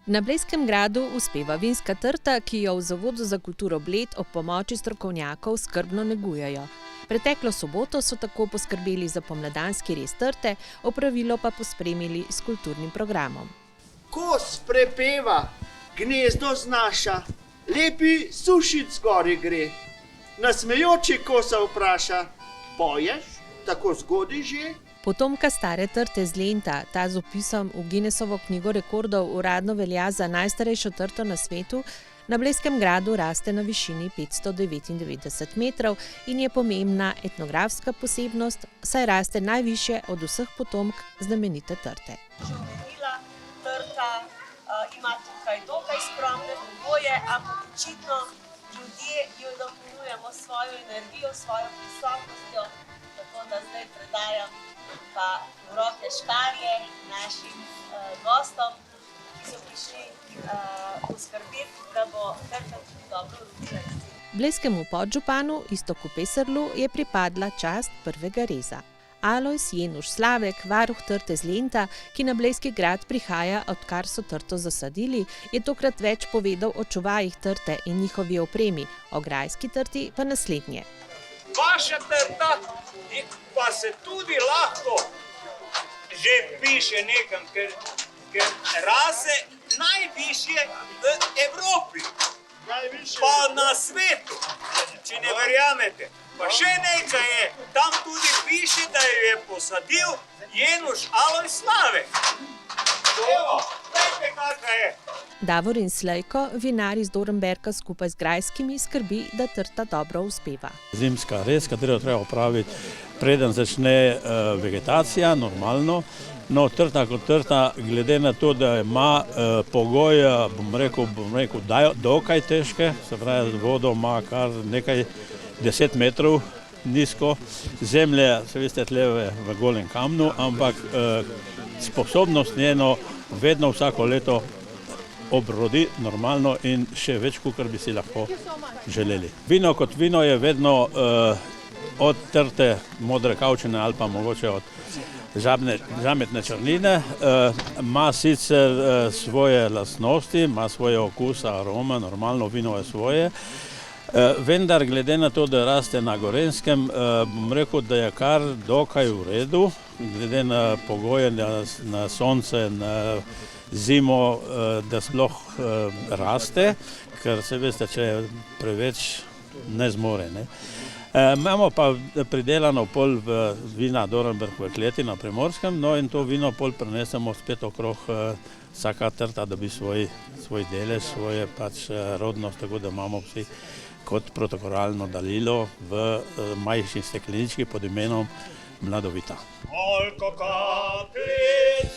Na Blejskem gradu uspeva vinska trta, ki jo v Zavodu za kulturo Bled ob pomoči strokovnjakov skrbno negujejo. Preteklo soboto so tako poskrbeli za pomladanski rez trte, opravilo pa pospremili s kulturnim programom. Kos prepeva, gnezdo znaša, lepi sušic gori gre. Nasmejoči kosa vpraša, poješ, tako zgodi že? Potomka stare trte z Lenta, ta z opisom v Guinnessovo knjigo rekordov uradno velja za najstarejšo trto na svetu, na Blejskem gradu raste na višini 599 metrov in je pomembna etnografska posebnost, saj raste najvišje od vseh potomk znamenite trte. Trta ima tukaj dokaj skromne pogoje, ampak očitno ljudje jo dopolnjujemo s svojo energijo, svojo prisotnostjo, tako da zdaj predajam pa v roke škarje našim gostom, ki so prišli poskrbeti, da bo trta tudi dobro rodila. Blejskemu podžupanu Iztoku Peserlu je pripadla čast prvega reza. Alojz Jenuš Slavek, varuh trte z Lenta, ki na Blejski grad prihaja, odkar so trto zasadili, je tokrat več povedal o čuvajih trte in njihovi opremi, o grajski trti pa naslednje. Vaša trta pa se tudi lahko že piše nekam, ker raze najvišje v Evropi, pa na svetu, če ne verjamete. Pa še nekaj je, tam tudi piše, da jo je posadil Jenuš Alojz Slavek. Evo, gledajte, kakva je. Davorin Slejko, vinar iz Dornberka skupaj z grajskimi, skrbi, da trta dobro uspeva. Zimska rez, katero treba opraviti, preden začne vegetacija, normalno. No, trta kot trta, glede na to, da ima pogoje, bom rekel, dokaj težke, se pravi, z vodo ima kar nekaj 10 metrov nizko, zemlje, se veste, tleve v golem kamnu, ampak sposobnost njeno vedno vsako leto obrodi normalno in še več, kakor bi si lahko želeli. Vino kot vino je vedno od trte modre kavčine ali pa mogoče od žametne črnine, ima sicer svoje lastnosti, ima svoje okusa, arome, normalno vino je svoje. Vendar, glede na to, da raste na Gorenjskem, bom rekel, da je kar dokaj v redu, glede na pogoje, na sonce, na zimo, da sploh raste, ker se veste, če je preveč ne zmore. Imamo pa pridelano pol vina Dornberk v kleti na Primorskem, no in to vino pol prenesemo spet okrog vsaka trta, da bi svoj delež, svoje pač rodnost, tako da imamo vsi kot protokolarno darilo v majhni steklenički pod imenom Mladovita. Koliko kapljic